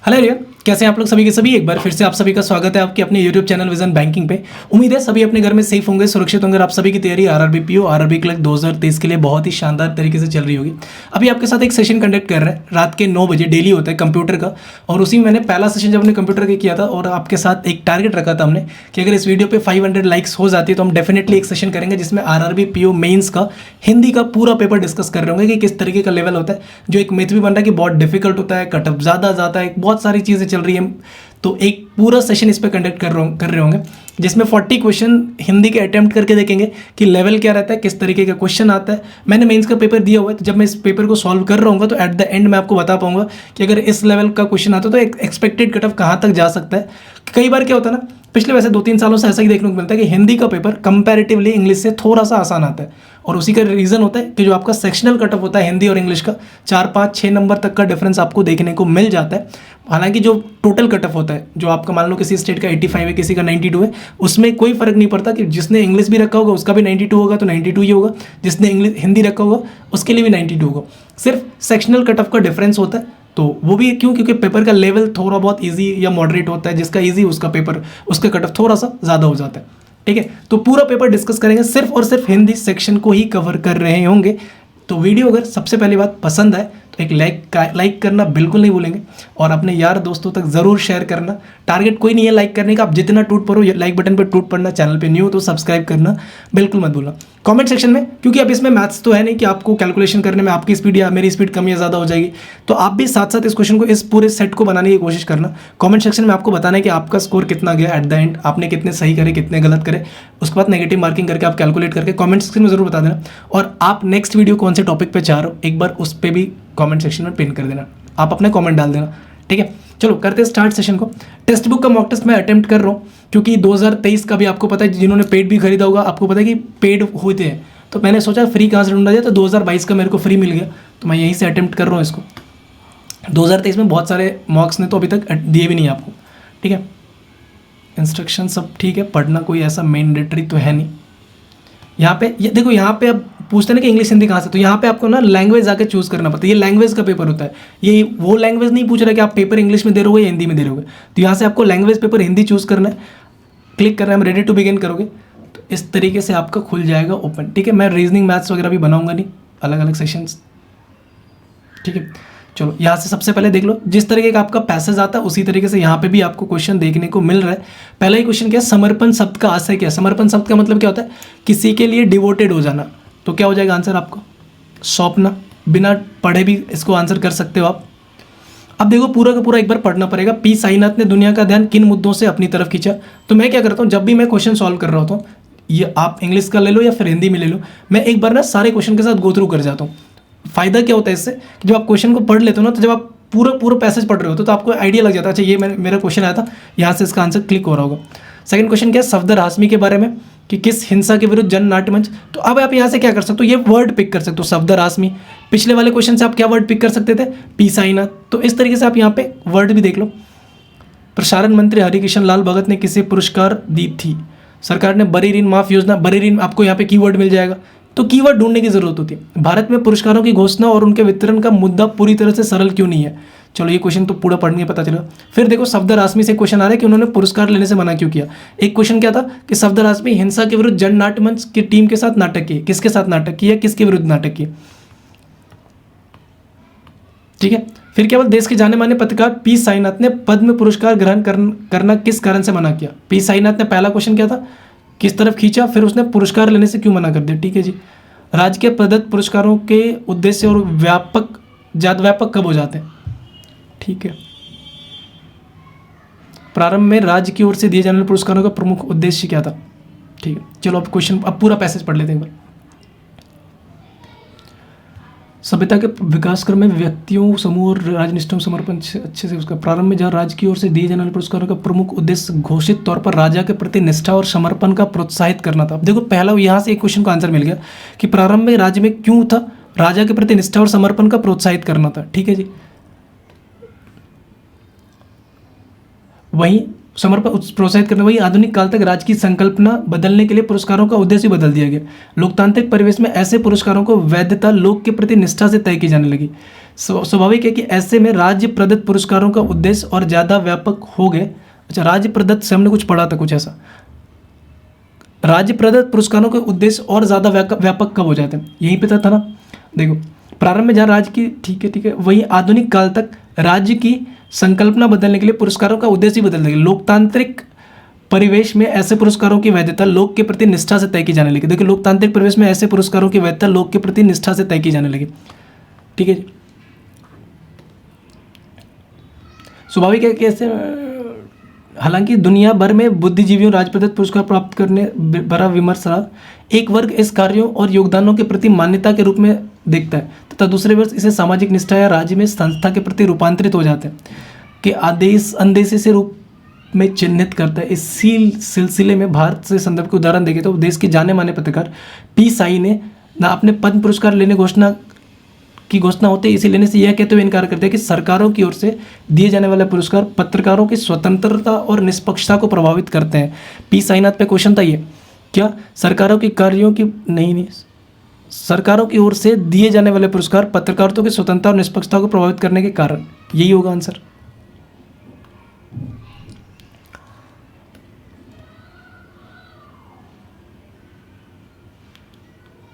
Hello everyone, कैसे हैं आप लोग सभी के सभी। एक बार फिर से आप सभी का स्वागत है आपके अपने यूट्यूब चैनल विजन बैंकिंग पे। उम्मीद है सभी अपने घर में सेफ होंगे, सुरक्षित होंगे। आप सभी की तैयारी आरआरबी पीओ आरआरबी क्लर्क 2023 के लिए बहुत ही शानदार तरीके से चल रही होगी। अभी आपके साथ एक सेशन कंडक्ट कर रहे हैं, रात के 9 बजे डेली होता है कंप्यूटर का। और उसी में मैंने पहला सेशन जब अपने कंप्यूटर का किया था और आपके साथ एक टारगेट रखा था हमने कि अगर इस वीडियो पर 500 लाइक्स हो जाती है तो हम डेफिनेटली एक सेशन करेंगे जिसमें आरआरबी पीओ मेन्स का हिंदी का पूरा पेपर डिस्कस कर रहे होंगे कि किस तरीके का लेवल होता है। जो एक मिथ भी बन रहा है कि बहुत डिफिकल्ट होता है, कटअप ज़्यादा जाता है, बहुत सारी चीज़ें चल रही है। तो एक पूरा सेशन इस पे कंडक्ट कर रहे होंगे जिसमें 40 क्वेश्चन हिंदी के अटेम्प्ट करके देखेंगे कि लेवल क्या रहता है, किस तरीके का क्वेश्चन आता है। मैंने मेंस का पेपर दिया हुआ है, तो जब मैं इस पेपर को सॉल्व कर रहा हूँ तो एट द एंड मैं आपको बता पाऊंगा कि अगर इस लेवल का क्वेश्चन आता है तो एक एक्सपेक्टेड कट ऑफ कहाँ तक जा सकता है। कई बार क्या होता है ना, पिछले वैसे 2-3 सालों से ऐसा ही देखने को मिलता है कि हिंदी का पेपर कंपैरेटिवली इंग्लिश से थोड़ा सा आसान आता है। और उसी का रीज़न होता है कि जो आपका सेक्शनल कट ऑफ होता है हिंदी और इंग्लिश का 4-5-6 नंबर तक का डिफरेंस आपको देखने को मिल जाता है। हालांकि जो टोटल कट ऑफ होता है, जो आपका मान लो किसी स्टेट का 85 है, किसी का 92 है, उसमें कोई फर्क नहीं पड़ता कि जिसने इंग्लिश भी रखा होगा उसका भी 92 होगा तो 92 ही होगा, जिसने हिंदी रखा होगा उसके लिए भी 92 होगा। सिर्फ सेक्शनल कट ऑफ का डिफरेंस होता है। तो वो भी क्यों? क्योंकि पेपर का लेवल थोड़ा बहुत इजी या मॉडरेट होता है। जिसका इजी उसका पेपर उसका कट ऑफ थोड़ा सा ज़्यादा हो जाता है। ठीक है, तो पूरा पेपर डिस्कस करेंगे, सिर्फ और सिर्फ हिंदी सेक्शन को ही कवर कर रहे होंगे। तो वीडियो अगर सबसे पहली बात पसंद आए तो एक लाइक करना बिल्कुल नहीं भूलेंगे और अपने यार दोस्तों तक ज़रूर शेयर करना। टारगेट कोई नहीं है लाइक करने का, आप जितना टूट पड़ो लाइक बटन पर टूट पड़ना। चैनल पे न्यू हो तो सब्सक्राइब करना बिल्कुल मत भूलना। कमेंट सेक्शन में, क्योंकि अब इसमें मैथ्स तो है नहीं कि आपको कैलकुलेशन करने में आपकी स्पीड या मेरी स्पीड कम या ज़्यादा हो जाएगी, तो आप भी साथ साथ इस क्वेश्चन को, इस पूरे सेट को बनाने की कोशिश करना। कमेंट सेक्शन में आपको बताना है कि आपका स्कोर कितना गया एट द एंड, आपने कितने सही करे कितने गलत करे। उसके बाद नेगेटिव मार्किंग करके आप कैलकुलेट करके कमेंट सेक्शन में ज़रूर बता देना। और आप नेक्स्ट वीडियो कौन से टॉपिक पर चाह रहे हो एक बार उस पर भी कमेंट सेक्शन में पिन कर देना, आप अपने कमेंट डाल देना। ठीक है, चलो करते हैं स्टार्ट सेशन को। टेक्स्ट बुक का मॉक टेस्ट मैं अटेम्प्ट कर रहा हूँ क्योंकि 2023 का भी आपको पता है, जिन्होंने पेड भी खरीदा होगा आपको पता है कि पेड होते हैं। तो मैंने सोचा फ्री कहाँ से ढूंढा जाए, तो 2022 का मेरे को फ्री मिल गया, तो मैं यहीं से अटेम्प्ट कर रहा हूँ इसको। 2023 में बहुत सारे मॉक्स ने तो अभी तक दिए भी नहीं आपको। ठीक है, इंस्ट्रक्शन सब ठीक है, पढ़ना कोई ऐसा मैंडेटरी तो है नहीं। यहाँ पे ये देखो, यहाँ पे अब पूछते हैं ना कि इंग्लिश हिंदी कहाँ से, तो यहाँ पे आपको ना लैंग्वेज आके चूज़ करना पड़ता है। ये लैंग्वेज का पेपर होता है, ये वो लैंग्वेज नहीं पूछ रहा कि आप पेपर इंग्लिश में दे रहे हो या हिंदी में दे रहे हो। तो यहाँ से आपको लैंग्वेज पेपर हिंदी चूज़ करना है, क्लिक करना है, रेडी टू बिगिन करोगे तो इस तरीके से आपका खुल जाएगा ओपन। ठीक है, मैं रीजनिंग मैथ्स वगैरह भी बनाऊंगा नहीं, अलग अलग सेशंस। ठीक है, चलो यहाँ से सबसे पहले देख लो, जिस तरीके का आपका पैसेज आता है उसी तरीके से यहाँ पे भी आपको क्वेश्चन देखने को मिल रहा है। पहला ही क्वेश्चन क्या है, समर्पण शब्द का आशय क्या है। समर्पण शब्द का मतलब क्या होता है, किसी के लिए डिवोटेड हो जाना। तो क्या हो जाएगा आंसर आपको, सौंपना। बिना पढ़े भी इसको आंसर कर सकते हो आप। अब देखो पूरा का पूरा एक बार पढ़ना पड़ेगा। पी साईनाथ ने दुनिया का ध्यान किन मुद्दों से अपनी तरफ खींचा। तो मैं क्या करता हूँ, जब भी मैं क्वेश्चन सॉल्व कर रहा होता हूँ, ये आप इंग्लिश का ले लो या फिर हिंदी में ले लो, मैं एक बार ना सारे क्वेश्चन के साथ गो थ्रू कर जाता हूँ। फायदा क्या होता है इससे, जब आप क्वेश्चन को पढ़ लेते हो ना, तो जब आप पूरा पैसेज पढ़ रहे होते हो तो आपको आइडिया लग जाता है, अच्छा ये मेरा क्वेश्चन आया था, यहाँ से इसका आंसर क्लिक हो रहा होगा। सेकंड क्वेश्चन क्या है, शब्द राशमी के बारे में, कि किस हिंसा के विरुद्ध जन नाट्य मंच। तो अब आप यहाँ से क्या कर सकते हो, ये वर्ड पिक कर सकते हो, शब्द राशमी। पिछले वाले क्वेश्चन से आप क्या वर्ड पिक कर सकते थे, पी साईनाथ। तो इस तरीके से आप यहाँ पे वर्ड भी देख लो। प्रसारण मंत्री हरिकिशन लाल भगत ने किसे पुरस्कार दी थी। सरकार ने बड़ी ऋण माफ योजना, बड़ी ऋण आपको यहाँ पे कीवर्ड मिल जाएगा, तो कीवर्ड ढूंढने की जरूरत होती है। भारत में पुरस्कारों की घोषणा और उनके वितरण का मुद्दा पूरी तरह से सरल क्यों नहीं है। चलो ये क्वेश्चन तो पूरा पढ़ने पता चला। फिर देखो शब्द राशमी से क्वेश्चन आ रहा है कि उन्होंने पुरस्कार लेने से मना क्यों किया। एक क्वेश्चन क्या था कि शब्द राशमी हिंसा के विरुद्ध जन नाट्य मंच की टीम के साथ नाटक किए, किसके साथ नाटक किया, किसके विरुद्ध नाटक किए। ठीक है, फिर क्या बोल, देश के जाने माने पत्रकार पी साईनाथ ने पद्म पुरस्कार ग्रहण करना किस कारण से मना किया। पी साईनाथ ने पहला क्वेश्चन क्या था, किस तरफ खींचा, फिर उसने पुरस्कार लेने से क्यों मना कर दिया। ठीक है जी, राज्य के प्रदत्त पुरस्कारों के उद्देश्य और व्यापक कब हो जाते हैं। ठीक है, प्रारंभ में राज्य की ओर से दिए जाने वाले पुरस्कारों का प्रमुख उद्देश्य क्या था। ठीक है, चलो अब क्वेश्चन, अब पूरा पैसेज पढ़ लेते हैं एक बार। सभ्यता के विकास क्रम में व्यक्तियों, समूह और राजनिष्ठों समर्पण अच्छे से उसका प्रारंभ में जहाँ राज्य की ओर से दिए जाने वाले पुरस्कारों का प्रमुख उद्देश्य घोषित तौर पर राजा के प्रति निष्ठा और समर्पण का प्रोत्साहित करना था। अब देखो पहला यहाँ से एक क्वेश्चन का आंसर मिल गया कि प्रारंभ में राज्य में क्यों था, राजा के प्रति निष्ठा और समर्पण का प्रोत्साहित करना था। ठीक है जी, वहीं समर्पण प्रोत्साहित करना, वही आधुनिक काल तक राज्य की संकल्पना बदलने के लिए पुरस्कारों का उद्देश्य बदल दिया गया। लोकतांत्रिक परिवेश में ऐसे पुरस्कारों को वैधता लोक के प्रति निष्ठा से तय की जाने लगी। स्वाभाविक है कि ऐसे में राज्य प्रदत्त पुरस्कारों का उद्देश्य और ज़्यादा व्यापक हो गए। अच्छा, राज्य प्रदत्त से हमने कुछ पढ़ा था कुछ ऐसा, राज्य प्रदत्त पुरस्कारों के उद्देश्य और ज़्यादा व्यापक कब हो जाते हैं, यहीं पे था ना। देखो, प्रारंभ में जहाँ राज्य की, ठीक है, वही आधुनिक काल तक राज्य की संकल्पना बदलने के लिए पुरस्कारों का उद्देश्य ही बदल गया। लोकतांत्रिक परिवेश में ऐसे पुरस्कारों की वैधता लोक के प्रति निष्ठा से तय की जाने लगी। देखिए, लोकतांत्रिक परिवेश में ऐसे पुरस्कारों की वैधता लोक के प्रति निष्ठा से तय की जाने लगी। ठीक है जी, स्वाभाविक है कि ऐसे, हालांकि दुनिया भर में बुद्धिजीवियों राज्य प्रदत्त पुरस्कार प्राप्त करने बड़ा विमर्श रहा। एक वर्ग इस कार्यों और योगदानों के प्रति मान्यता के रूप में देखता है तथा दूसरे वर्ग इसे सामाजिक निष्ठा या राज्य में संस्था के प्रति रूपांतरित हो जाते हैं कि आदेश अंदेशे से रूप में चिन्हित करता है। इसी सिलसिले में भारत से संदर्भ के उदाहरण देखें तो देश के जाने माने पत्रकार पी साई ने ना अपने पद्म पुरस्कार लेने की घोषणा होते इसी लेने से यह कहते हुए इनकार करते हैं कि सरकारों की ओर से दिए जाने वाले पुरस्कार पत्रकारों की स्वतंत्रता और निष्पक्षता को प्रभावित करते हैं। पी साईनाथ पे क्वेश्चन था ये, क्या सरकारों के कार्यों की नहीं, सरकारों की ओर से दिए जाने वाले पुरस्कार पत्रकारिता की स्वतंत्रता और निष्पक्षता को प्रभावित करने के कारण, यही होगा आंसर।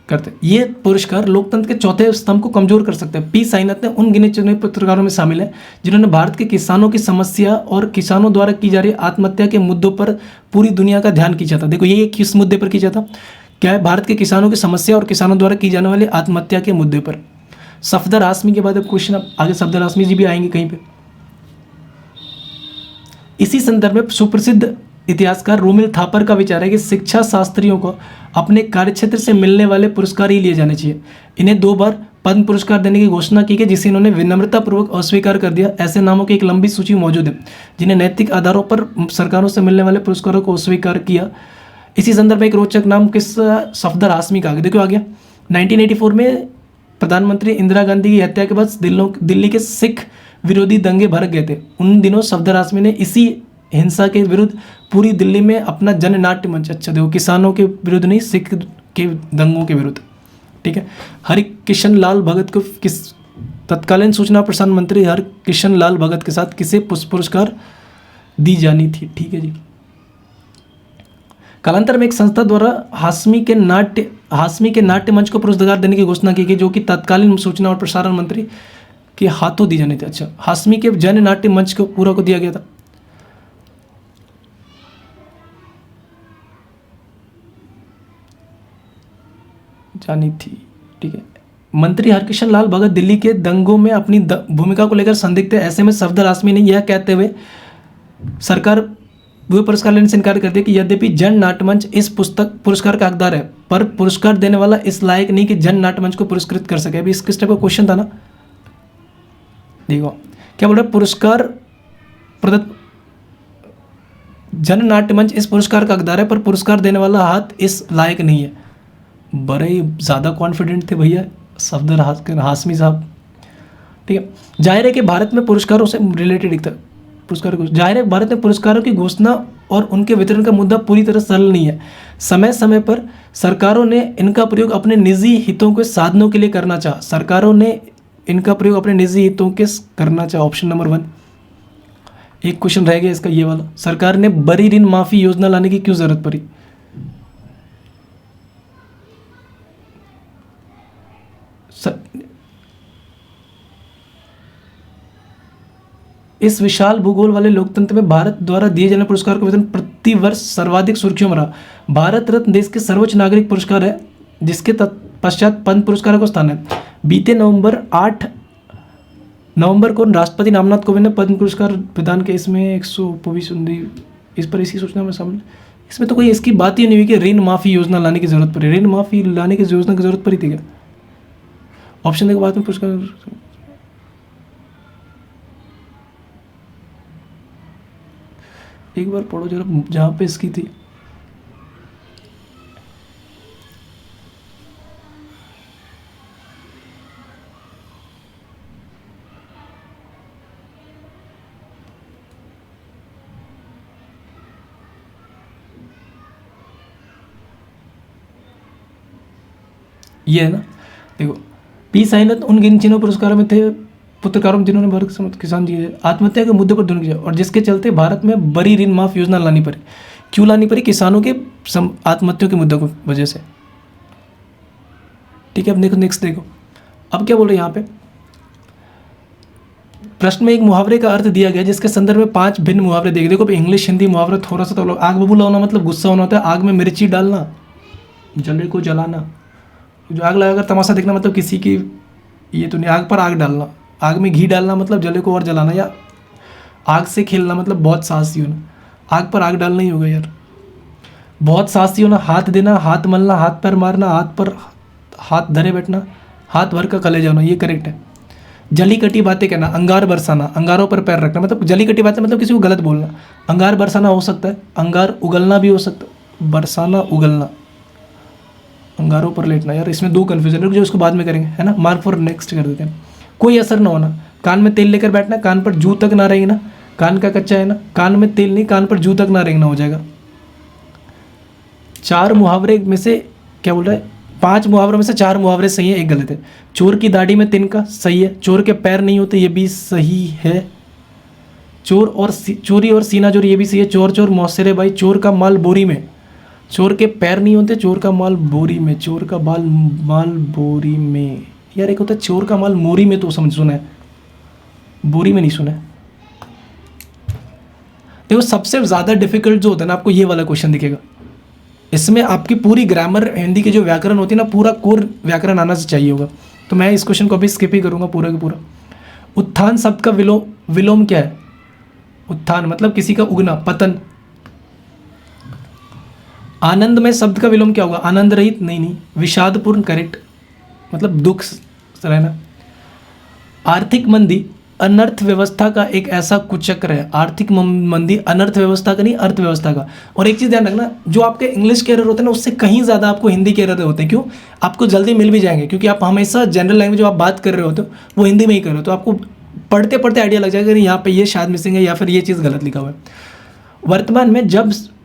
करते ये पुरस्कार लोकतंत्र के चौथे स्तंभ को कमजोर कर सकते हैं। पी साईनाथ ने उन गिने चुने पत्रकारों में शामिल है जिन्होंने भारत के किसानों की समस्या और किसानों द्वारा की जा रही आत्महत्या के मुद्दों पर पूरी दुनिया का ध्यान खींचा था। देखो, ये किस मुद्दे पर खींचा था, क्या है, भारत के किसानों की समस्या और किसानों द्वारा की जाने वाली आत्महत्या के मुद्दे पर। सफदर आसमी के बाद अब क्वेश्चन आगे सफदर आसमी जी भी आएंगे कहीं पे। इसी संदर्भ में सुप्रसिद्ध इतिहासकार रोमिल थापर का विचार है कि शिक्षा शास्त्रियों को अपने कार्यक्षेत्र से मिलने वाले पुरस्कार ही लिए जाने चाहिए। इन्हें 2 बार पद्म पुरस्कार देने की घोषणा की गई, जिसे इन्होंने विनम्रतापूर्वक अस्वीकार कर दिया। ऐसे नामों की एक लंबी सूची मौजूद है जिन्हें नैतिक आधारों पर सरकारों से मिलने वाले पुरस्कारों को अस्वीकार किया। इसी संदर्भ में एक रोचक नाम किस सफदर आसमी का देखो आ गया। 1984 में प्रधानमंत्री इंदिरा गांधी की हत्या के बाद दिल्ली के सिख विरोधी दंगे भड़क गए थे। उन दिनों सफदर आसमी ने इसी हिंसा के विरुद्ध पूरी दिल्ली में अपना जननाट्य मंच, अच्छा देखो, किसानों के विरुद्ध नहीं, सिख के दंगों के विरुद्ध, ठीक है। हरिकिशन लाल भगत को किस तत्कालीन सूचना प्रसारण मंत्री हरकिशन लाल भगत के साथ किसे पुरस्कार दी जानी थी, ठीक है जी। कालांतर में एक संस्था द्वारा हाशमी के नाट्य मंच को पुरस्कार देने की घोषणा की गई, जो कि तत्कालीन सूचना और प्रसारण मंत्री के हाथों दी जानी थी। अच्छा, हाशमी के जन नाट्य मंच को पूरा को दिया गया था। जानी थी, ठीक है। मंत्री हरकिशन लाल भगत दिल्ली के दंगों में अपनी भूमिका को लेकर संदिग्ध है। ऐसे में सफदर आसमी ने यह कहते हुए सरकार वो पुरस्कार लेने से इनकार कर दिया कि यद्यपि जन नाट्यमंच इस पुरस्कार का हकदार है, पर पुरस्कार देने वाला इस लायक नहीं कि जन नाट्यमंच को पुरस्कृत कर सके। अभी इस किस टाइप का क्वेश्चन था ना, देखो क्या बोल रहा है, पुरस्कार प्रदत्त जन नाट्यमंच इस पुरस्कार का हकदार है, पर पुरस्कार देने वाला हाथ इस लायक नहीं है। बड़े ही ज़्यादा कॉन्फिडेंट थे भैया सफदर हाशमी साहब, ठीक है। जाहिर है कि भारत में पुरस्कारों से रिलेटेड एक था पुरस्कार, जाहिर है भारत में पुरस्कारों की घोषणा और उनके वितरण का मुद्दा पूरी तरह सरल नहीं है। समय समय पर सरकारों ने इनका प्रयोग अपने निजी हितों के साधनों के लिए करना चाहा। सरकारों ने इनका प्रयोग अपने निजी हितों के करना चाहा। Option number 1। एक क्वेश्चन रह गया इसका, ये वाला, सरकार ने बड़ी ऋण माफी योजना लाने की क्यों जरूरत पड़ी? इस विशाल भूगोल वाले लोकतंत्र में भारत द्वारा दिए जाने पुरस्कार का वेतन प्रतिवर्ष सर्वाधिक सुर्खियों में रहा। भारत रत्न देश के सर्वोच्च नागरिक पुरस्कार है, जिसके पश्चात पद्म पुरस्कार को स्थान है। बीते 8 नवंबर को राष्ट्रपति रामनाथ कोविंद ने पद्म पुरस्कार प्रदान किया। इसमें 124 इस पर इसी सूचना में शामिल। इसमें तो कोई इसकी बात ही नहीं हुई कि ऋण माफी योजना लाने की जरूरत पड़ी। ऋण माफी लाने की योजना की जरूरत पड़ी थी क्या? ऑप्शन के बाद में पुरस्कार एक बार पढ़ो जरा, जहाँ पे इसकी थी। ये है ना, देखो, पी साईनाथ उन गिनचिनों पुरस्कारों में थे पत्रकारों जिन्होंने भारत के किसान जी आत्महत्या के मुद्दे पर ध्वनि किया और जिसके चलते भारत में बड़ी ऋण माफ योजना लानी पड़ी। क्यों लानी पड़ी? किसानों के आत्महत्या के मुद्दों की वजह से। ठीक है, अब देखो नेक्स्ट देखो, अब क्या बोल रहे हैं यहाँ पे प्रश्न में एक मुहावरे का अर्थ दिया गया जिसके संदर्भ में 5 भिन्न मुहावरे दिए। देखो इंग्लिश हिंदी मुहावरा थोड़ा सा तो लोग, आग बबूला होना मतलब गुस्सा होना होता है, आग में मिर्ची डालना, जले को जलाना, जो आग लगाकर तमाशा देखना मतलब किसी की ये तो नहीं, आग पर आग डालना, आग में घी डालना मतलब जले को और जलाना, या आग से खेलना मतलब बहुत साहसी होना, आग पर आग डालना ही होगा यार। बहुत साहसी होना, हाथ देना, हाथ मलना, हाथ पैर मारना, हाथ पर हाथ धरे बैठना, हाथ भर का कलेजा होना, ये करेक्ट है। जली कटी बातें कहना, अंगार बरसाना, अंगारों पर पैर रखना, मतलब जली कटी बातें मतलब किसी को गलत बोलना। अंगार बरसाना हो सकता है, अंगार उगलना भी हो सकता है, बरसाना उगलना, अंगारों पर लेटना। यार इसमें 2 कन्फ्यूजन है जो इसको बाद में करेंगे, है ना। मार्क फॉर नेक्स्ट कर देते हैं। कोई असर ना होना, कान में तेल लेकर बैठना, कान पर जू तक ना रेंगना, कान का कच्चा है ना, कान में तेल नहीं, कान पर जू तक ना रेंगना हो जाएगा। 4 मुहावरे में से क्या बोल रहा है, 5 मुहावरों में से 4 मुहावरे सही है, 1 गलत है। चोर की दाढ़ी में तिनका सही है, चोर के पैर नहीं होते ये भी सही है। चोरी और सीना चोरी ये भी सही है। चोर चोर मौसेरे भाई, चोर का माल बोरी में, चोर के पैर नहीं होते, चोर का माल बोरी में, चोर का माल बोरी में। यार एक होता है चोर का माल मोरी में, तो समझ सुना है, बोरी में नहीं सुना है। देखो सबसे ज़्यादा डिफिकल्ट जो होता है ना, आपको ये वाला क्वेश्चन दिखेगा। इसमें आपकी पूरी ग्रामर, हिंदी के जो व्याकरण होती है ना, पूरा कोर व्याकरण आना चाहिए होगा। तो मैं इस क्वेश्चन को अभी स्किप ही करूँगा पूरा का पूरा। उत्थान शब्द का विलोम क्या है? उत्थान मतलब किसी का उगना, पतन। आनंद में शब्द का विलोम क्या होगा? आनंद रहित, नहीं। विषादपूर्ण, करेक्ट, मतलब दुख रहना। आर्थिक मंदी अनर्थव्यवस्था का एक ऐसा कुचक्र है। आर्थिक मंदी अनर्थव्यवस्था का नहीं, अर्थव्यवस्था का। और एक चीज़ ध्यान रखना, जो आपके इंग्लिश के एरर होते हैं ना, उससे कहीं ज़्यादा आपको हिंदी के एरर होते हैं। क्यों? आपको जल्दी मिल भी जाएंगे, क्योंकि आप हमेशा जनरल लैंग्वेज जो आप बात कर रहे होते हो वो हिंदी में ही कर रहे हो, तो आपको पढ़ते पढ़ते आइडिया लग जाएगा कि यहाँ पे ये शायद मिसिंग है या फिर ये चीज़ गलत लिखा हुआ है। वर्तमान में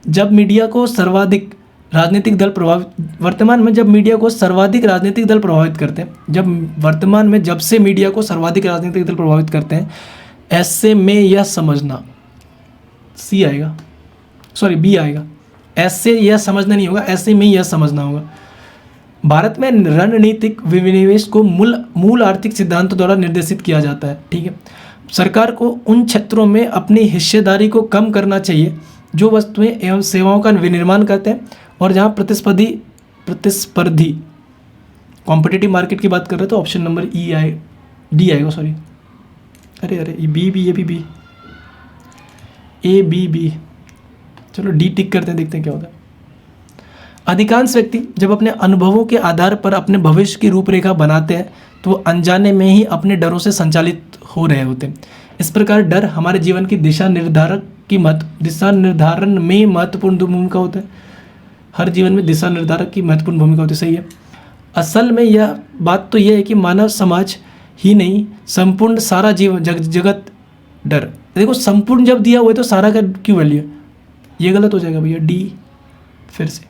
जब मीडिया को सर्वाधिक राजनीतिक दल प्रभावित करते हैं, जब से मीडिया को सर्वाधिक राजनीतिक दल प्रभावित करते हैं, ऐसे में यह समझना, सी आएगा, सॉरी बी आएगा। ऐसे यह समझना नहीं होगा, ऐसे में यह समझना होगा। भारत में रणनीतिक विनिवेश को मूल आर्थिक सिद्धांतों द्वारा निर्देशित किया जाता है। ठीक है, सरकार को उन क्षेत्रों में अपनी हिस्सेदारी को कम करना चाहिए जो वस्तुएं एवं सेवाओं का विनिर्माण करते हैं और जहां प्रतिस्पर्धी कॉम्पिटिटिव मार्केट की बात कर रहे हैं, तो ऑप्शन नंबर डी आएगा, सॉरी अरे बी। चलो डी टिक करते हैं, देखते हैं क्या होता है। अधिकांश व्यक्ति जब अपने अनुभवों के आधार पर अपने भविष्य की रूपरेखा बनाते हैं तो अनजाने में ही अपने डरों से संचालित हो रहे होते हैं। इस प्रकार डर हमारे जीवन की दिशा निर्धारण में महत्वपूर्ण भूमिका होता है। हर जीवन में दिशा निर्धारक की महत्वपूर्ण भूमिका होती है, सही है। असल में यह बात तो यह है कि मानव समाज ही नहीं, संपूर्ण सारा जीवन जगत डर। देखो संपूर्ण जब दिया हुआ है तो सारा का क्यों वैल्यू है, ये गलत हो जाएगा भैया, डी फिर से।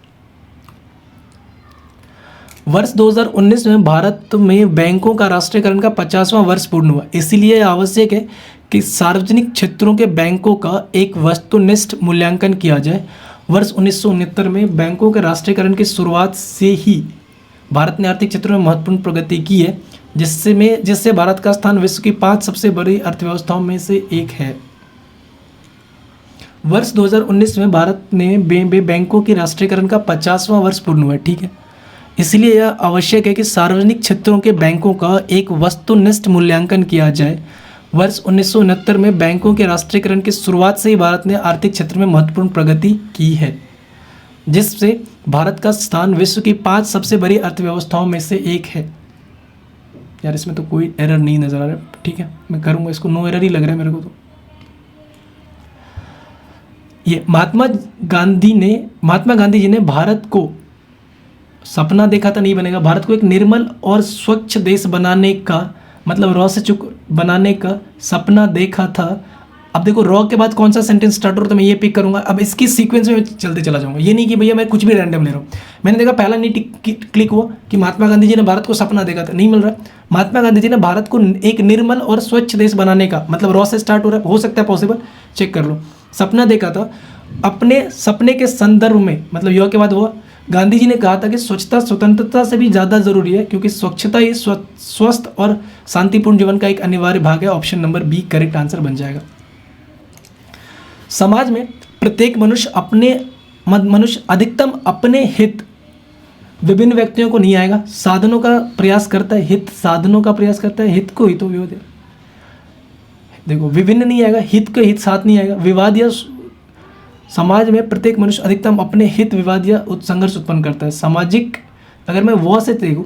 वर्ष 2019 में भारत में बैंकों का राष्ट्रीयकरण का 50वां वर्ष पूर्ण हुआ। इसीलिए आवश्यक है कि सार्वजनिक क्षेत्रों के बैंकों का एक वस्तुनिष्ठ मूल्यांकन किया जाए। वर्ष 1969 में बैंकों के राष्ट्रीयकरण की शुरुआत से ही भारत ने आर्थिक क्षेत्रों में महत्वपूर्ण प्रगति की है, जिससे भारत का स्थान विश्व की 5 सबसे बड़ी अर्थव्यवस्थाओं में से एक है। वर्ष 2019 में भारत ने बैंकों के राष्ट्रीयकरण का 50वां वर्ष पूर्ण हुआ है। ठीक है, इसलिए यह आवश्यक है कि सार्वजनिक क्षेत्रों के बैंकों का एक वस्तुनिष्ठ मूल्यांकन किया जाए। वर्ष 1969 में बैंकों के राष्ट्रीयकरण की शुरुआत से ही भारत ने आर्थिक क्षेत्र में महत्वपूर्ण प्रगति की है, जिससे भारत का स्थान विश्व की 5 सबसे बड़ी अर्थव्यवस्थाओं में से एक है। यार इसमें तो कोई एरर नहीं नजर आ रहा है, ठीक है मैं करूँगा इसको, नो एरर ही लग रहा है मेरे को। तो ये महात्मा गांधी जी ने भारत को सपना देखा था, नहीं बनेगा, भारत को एक निर्मल और स्वच्छ देश बनाने का मतलब रॉ से चुक बनाने का सपना देखा था। अब देखो रॉ के बाद कौन सा सेंटेंस स्टार्ट हो रहा है तो मैं ये पिक करूंगा। अब इसकी सीक्वेंस में चलते चला जाऊंगा, ये नहीं कि भैया मैं कुछ भी रैंडम ले रहा हूँ। मैंने देखा पहला नहीं क्लिक हुआ कि महात्मा गांधी जी ने भारत को सपना देखा था, नहीं मिल रहा। महात्मा गांधी जी ने भारत को एक निर्मल और स्वच्छ देश बनाने का, मतलब रॉ से स्टार्ट हो रहा है, हो सकता है पॉसिबल, चेक कर लो। सपना देखा था, अपने सपने के संदर्भ में, मतलब यह के बाद हुआ गांधी जी ने कहा था कि स्वच्छता स्वतंत्रता से भी ज़्यादा जरूरी है, क्योंकि स्वच्छता ही स्वस्थ और शांतिपूर्ण जीवन का एक अनिवार्य भाग है। Option number B correct answer बन जाएगा। समाज में प्रत्येक मनुष्य अधिकतम अपने हित, विभिन्न व्यक्तियों को नहीं आएगा, साधनों का प्रयास करता है, हित साधनों का प्रयास करता है, हित को हितो विवाद, देखो विभिन्न नहीं आएगा, हित को हित साथ नहीं आएगा, विवाद या समाज में प्रत्येक मनुष्य अधिकतम अपने हित विवाद या संघर्ष उत्पन्न करता है। सामाजिक, अगर मैं वो से देखूँ,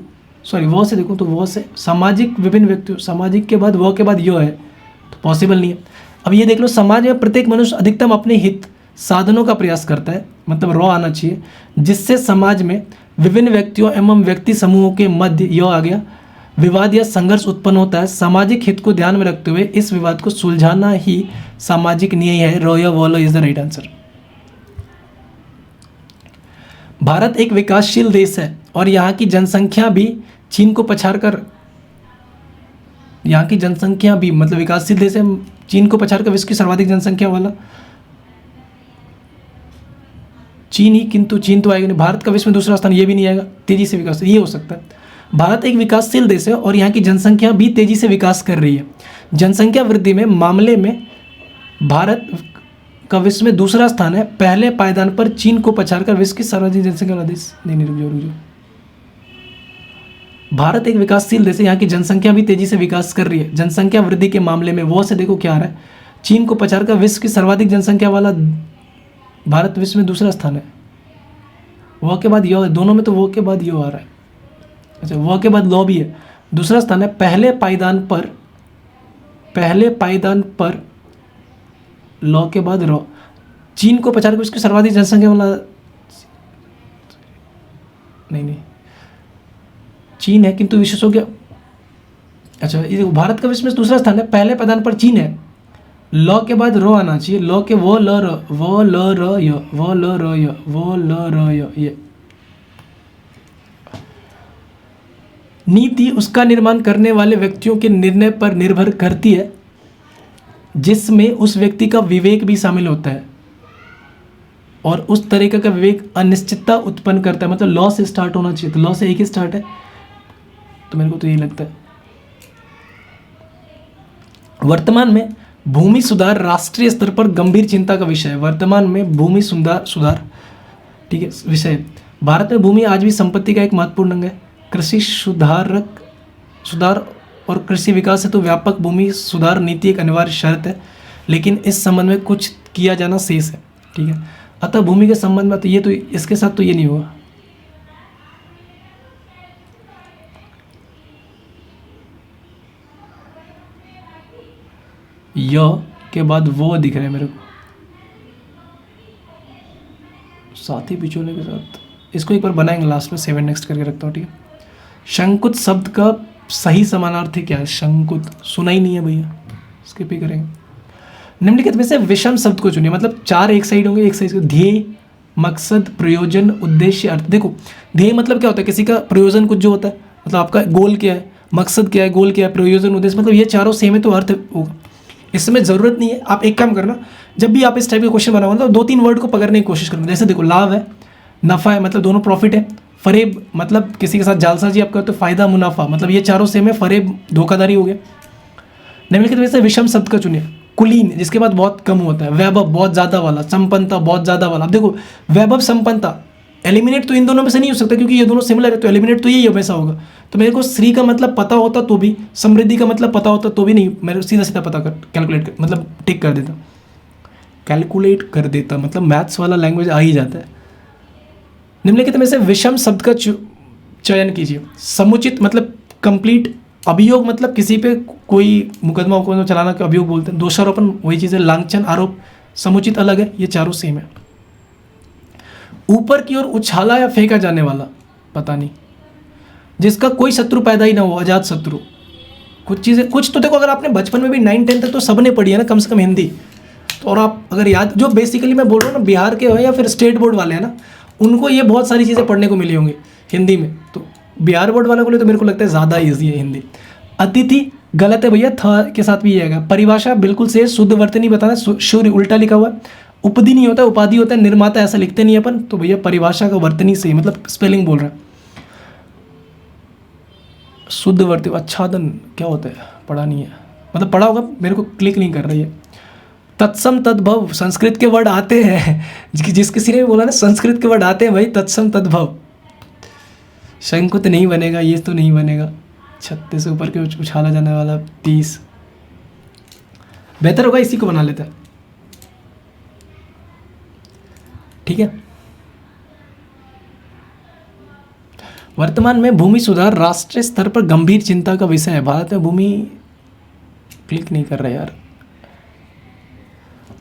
वो से देखूँ तो वो से सामाजिक विभिन्न व्यक्तियों, सामाजिक के बाद वो के बाद यो है तो पॉसिबल नहीं है। अब ये देख लो, समाज में प्रत्येक मनुष्य अधिकतम अपने हित साधनों का प्रयास करता है, मतलब रॉ आना चाहिए, जिससे समाज में विभिन्न व्यक्तियों एवं व्यक्ति समूहों के मध्य यो आ गया विवाद या संघर्ष उत्पन्न होता है। सामाजिक हित को ध्यान में रखते हुए इस विवाद को सुलझाना ही सामाजिक न्याय है। रॉ या वॉलो is the right answer. Bharat एक विकासशील देश है और यहाँ की जनसंख्या भी चीन को पछाड़कर, यहाँ की जनसंख्या भी, मतलब विकासशील देश है, चीन को पछाड़कर विश्व की सर्वाधिक जनसंख्या वाला चीन ही, किंतु चीन तो आएगा नहीं। भारत का विश्व में दूसरा स्थान, ये भी नहीं आएगा। तेजी से विकास, ये हो सकता है। भारत एक विकासशील देश है और यहाँ की जनसंख्या भी तेजी से विकास कर रही है। जनसंख्या वृद्धि में मामले में भारत का विश्व में दूसरा स्थान है, पहले पायदान पर चीन को पछाड़कर विश्व की सर्वाधिक जनसंख्या वाला देश। नहीं, रुक जाओ। भारत एक विकासशील देश है, यहाँ की जनसंख्या भी तेजी से विकास कर रही है। जनसंख्या वृद्धि के मामले में वो से देखो क्या आ रहा है, चीन को पछाड़कर विश्व की सर्वाधिक जनसंख्या वाला भारत विश्व में दूसरा स्थान है। वो के बाद यो है, दोनों में तो वो के बाद यो आ रहा है। अच्छा, वो के बाद लॉ भी है, दूसरा स्थान है। पहले पायदान पर लॉ के बाद रॉ, चीन को पछाड़कर उसकी सर्वाधिक जनसंख्या वाला, नहीं चीन है किंतु विशेषज्ञ, अच्छा ये भारत का विश्व में दूसरा स्थान है, पहले पायदान पर चीन है। लॉ के बाद रो आना चाहिए, लॉ के वो ल र ये। नीति उसका निर्माण करने वाले व्यक्तियों के निर्णय पर निर्भर करती है, जिसमें उस व्यक्ति का विवेक भी शामिल होता है, और उस तरीके का विवेक अनिश्चितता उत्पन्न करता है। मतलब लॉ से स्टार्ट होना चाहिए, तो लॉ से एक ही स्टार्ट है, तो मेरे को तो यही लगता है। वर्तमान में भूमि सुधार राष्ट्रीय स्तर पर गंभीर चिंता का विषय है। वर्तमान में भूमि सुधार ठीक है विषय। भारत में भूमि आज भी संपत्ति का एक महत्वपूर्ण अंग है। कृषि सुधार और कृषि विकास हेतु व्यापक भूमि सुधार नीति एक अनिवार्य शर्त है, लेकिन इस संबंध में कुछ किया जाना शेष है। ठीक है, अतः भूमि के संबंध में तो ये, तो इसके साथ तो ये नहीं होगा। य के बाद वो दिख रहे हैं मेरे को, साथी बिचौले के साथ। इसको एक बार बनाएंगे लास्ट में, 7 नेक्स्ट करके रखता हूँ। ठीक है, शंकुत शब्द का सही समानार्थी क्या है? शंकुत सुना ही नहीं है भैया, स्किप ही करेंगे। निम्नलिखित में से विषम शब्द को चुनिए, मतलब 4 एक साइड होंगे, एक साइड ध्येय, मकसद, प्रयोजन, उद्देश्य, अर्थ। देखो ध्येय मतलब क्या होता है, किसी का प्रयोजन कुछ जो होता है, मतलब आपका गोल क्या है, मकसद क्या है, गोल क्या है, प्रयोजन, उद्देश्य, मतलब ये चारों सेम है तो अर्थ होगा। इसमें ज़रूरत नहीं है, आप एक काम करना, जब भी आप इस टाइप के क्वेश्चन बनाओ तो 2-3 वर्ड को पकड़ने की कोशिश करना। जैसे देखो लाभ है, नफ़ा है, मतलब दोनों प्रॉफिट है। फरेब मतलब किसी के साथ जालसाजी आप करते हो, फायदा मुनाफा, मतलब ये चारों सेम है। फरेब धोखाधड़ी हो गया। निम्नलिखित में से विषम शब्द का चुनिए। कुलीन जिसके बाद बहुत कम होता है, वैभव बहुत ज़्यादा वाला, संपन्नता बहुत ज़्यादा वाला। अब देखो वैभव संपन्नता एलिमिनेट तो इन दोनों में से नहीं हो सकता, क्योंकि ये दोनों सिमिलर है, तो एलिमिनेट तो यही हमेशा होगा। तो मेरे को श्री का मतलब पता होता तो भी, समृद्धि का मतलब पता होता तो भी नहीं, मेरे सीधा सीधा पता कर कैलकुलेट कर, मतलब टिक कर देता, कैलकुलेट कर देता, मतलब मैथ्स वाला लैंग्वेज आ ही जाता है। निम्नलिखित में से विषम शब्द का चयन कीजिए। समुचित मतलब कंप्लीट, अभियोग मतलब किसी पे कोई मुकदमा चलाना का अभियोग बोलते हैं। दोषारोपण वही चीज़ है, लांछन, आरोप। समुचित अलग है, ये चारों सेम है। ऊपर की ओर उछाला या फेंका जाने वाला, पता नहीं, जिसका कोई शत्रु पैदा ही ना हो, अजात शत्रु। कुछ चीज़ें, कुछ तो देखो अगर आपने बचपन में भी 9-10 तक तो सबने पढ़ी है ना, कम से कम हिंदी, तो और आप अगर याद, जो बेसिकली मैं बोल रहा हूँ ना बिहार के हो या फिर स्टेट बोर्ड वाले हैं ना, उनको ये बहुत सारी चीज़ें पढ़ने को मिली होंगी हिंदी में। तो बिहार बोर्ड वालों के लिए तो मेरे को लगता है ज़्यादा ईजी है हिंदी। अतिथि गलत है भैया, थ के साथ भी ये आएगा। परिभाषा बिल्कुल से, शुद्ध वर्तनी बताना, सूर्य उल्टा लिखा हुआ है। उपधि नहीं होता, उपाधि होता है। निर्माता ऐसा लिखते नहीं अपन, तो भैया परिभाषा का वर्तनी सही, मतलब स्पेलिंग बोल रहा है। शुद्ध वर्तनी, आच्छादन क्या होता है, पढ़ा नहीं है, मतलब पढ़ा होगा, मेरे को क्लिक नहीं कर रही है। तत्सम तद्भव, संस्कृत के वर्ड आते हैं, जिस किसी ने भी बोला ना संस्कृत के वर्ड आते हैं भाई, तत्सम तद्भव। शंकुत नहीं बनेगा, ये तो नहीं बनेगा। 36 से ऊपर के उछाला जाने वाला 30, बेहतर होगा इसी को बना लेते हैं, ठीक है। वर्तमान में भूमि सुधार राष्ट्रीय स्तर पर गंभीर चिंता का विषय है। भारत में भूमि, क्लिक नहीं कर रहा यार,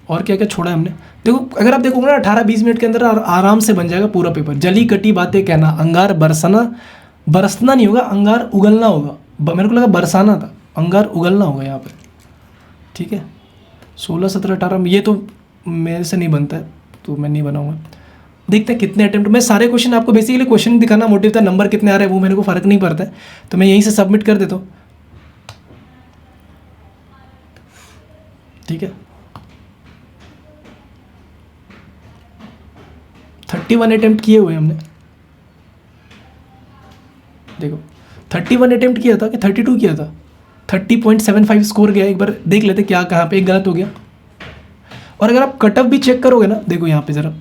और क्या क्या छोड़ा है हमने। देखो अगर आप देखोगे ना 18-20 मिनट के अंदर आराम से बन जाएगा पूरा पेपर। जली कटी बातें कहना, अंगार बरसना, बरसना नहीं होगा, अंगार उगलना होगा। मेरे को लगा बरसाना था, अंगार उगलना होगा यहाँ पे, ठीक है। 16, 17, 18 ये तो मेरे से नहीं बनता है, तो मैं नहीं बनाऊंगा। देखते हैं कितने अटेम्प्ट। मैं सारे क्वेश्चन आपको बेसिकली क्वेश्चन दिखाना मोटिव था, नंबर कितने आ रहे हैं वो मेरे को फ़र्क नहीं पड़ता है, तो मैं यहीं से सबमिट कर देता हूँ, ठीक है। 31 अटेम्प्ट किए हुए हमने, देखो 31 अटेम्प्ट किया था कि 32 किया था, 30.75 स्कोर गया। एक बार देख लेते क्या कहाँ पे एक गलत हो गया। और अगर आप कटअप भी चेक करोगे ना, देखो यहाँ पे ज़रा,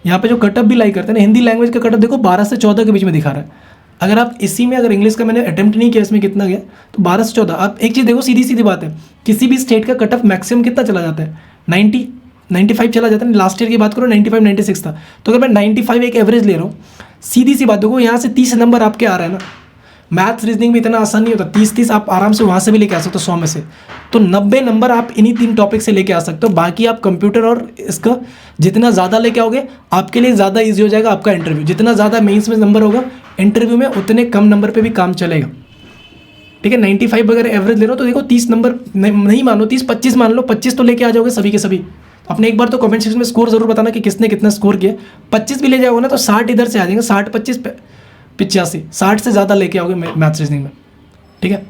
यहाँ पे जो कटअप भी लाइक करते हैं ना, हिंदी लैंग्वेज का कटअप देखो 12 से 14 के बीच में दिखा रहा है। अगर आप इसी में, अगर इंग्लिश का मैंने अटेम्प्ट नहीं किया, इसमें कितना गया, तो 12 से 14। आप एक चीज़ देखो, सीधी सीधी बात है, किसी भी स्टेट का कटअप मैक्सिमम कितना चला जाता है, 90, 95 चला जाता है। लास्ट ईयर की बात करो 95, 96 था, तो अगर मैं 95 एक एवरेज ले रहा हूँ, सीधी सी बात देखो, यहाँ से 30 नंबर आपके आ रहे हैं ना। मैथ्स रीजनिंग में इतना आसान नहीं होता, 30 आप आराम से वहाँ से भी लेके आ सकते हो 100 में से, तो 90 नंबर आप इन्हीं 3 टॉपिक से लेके आ सकते हो। बाकी आप कंप्यूटर और इसका जितना ज़्यादा लेके आओगे, आपके लिए ज़्यादा ईजी हो जाएगा आपका इंटरव्यू। जितना ज़्यादा मेंस में नंबर होगा, इंटरव्यू में उतने कम नंबर पे भी काम चलेगा, ठीक है। 95 अगर एवरेज ले रहे हो तो देखो 30 नंबर नहीं मानो, 30-25 मान लो, 25 तो लेके आ जाओगे सभी के सभी। अपने एक बार तो कमेंट सेक्शन में स्कोर जरूर बताना कि किसने कितना स्कोर किया। 25 भी ले जाओगे ना तो 60 इधर से आ जाएंगे, 60, 25, 85, 60 से ज़्यादा लेके आओगे मैथ्स रीजनिंग में, ठीक है।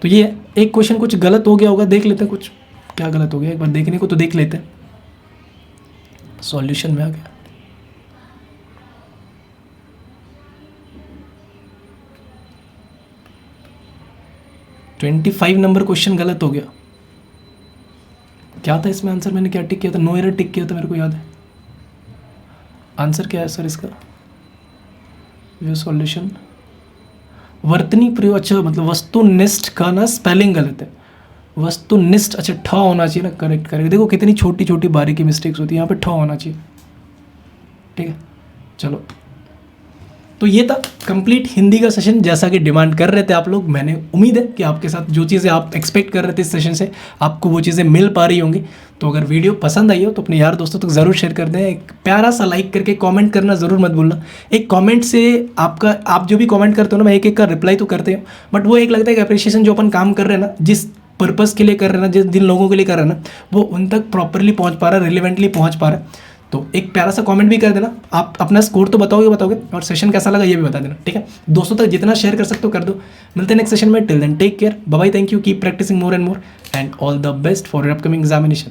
तो ये एक क्वेश्चन कुछ गलत हो गया होगा, देख लेते हैं कुछ क्या गलत हो गया, एक बार देखने को तो देख लेते हैं। सॉल्यूशन में आ गया, $25 नंबर क्वेश्चन गलत हो गया। क्या था इसमें आंसर, मैंने क्या टिक किया था, नो एरर टिक किया था, मेरे को याद है। आंसर क्या है सर इसका, ये सॉल्यूशन वर्तनी प्रयोग, अच्छा मतलब वस्तुनिष्ठ का ना स्पेलिंग गलत है, वस्तुनिष्ठ, अच्छा ठ होना चाहिए ना, करेक्ट करेक्ट। देखो कितनी छोटी छोटी बारीकी मिस्टेक्स होती है, यहाँ पे ठ होना चाहिए, ठीक है। चलो, तो ये था कंप्लीट हिंदी का सेशन, जैसा कि डिमांड कर रहे थे आप लोग। मैंने उम्मीद है कि आपके साथ जो चीज़ें आप एक्सपेक्ट कर रहे थे इस सेशन से, आपको वो चीज़ें मिल पा रही होंगी। तो अगर वीडियो पसंद आई हो तो अपने यार दोस्तों तक ज़रूर शेयर कर दें। एक प्यारा सा लाइक करके कमेंट करना ज़रूर मत भूलना। एक कमेंट से आप जो भी कमेंट करते हो ना, मैं एक एक का रिप्लाई तो करते हूँ, बट वो एक लगता है कि अप्रिशिएशन जो अपन काम कर रहे हैं ना, जिस पर्पज़ के लिए कर रहे हैं ना, जिन लोगों के लिए कर रहे हैं ना, वो उन तक प्रॉपरली पहुँच पा रहा है, रिलेवेंटली पहुँच पा रहा है। तो एक प्यारा सा कमेंट भी कर देना। आप अपना स्कोर तो बताओगे, और सेशन कैसा लगा ये भी बता देना, ठीक है। दोस्तों तक जितना शेयर कर सकते हो कर दो। मिलते हैं नेक्स्ट सेशन में, till then take care, bye bye, thank you, keep practising more and more, and all the best for your upcoming examination.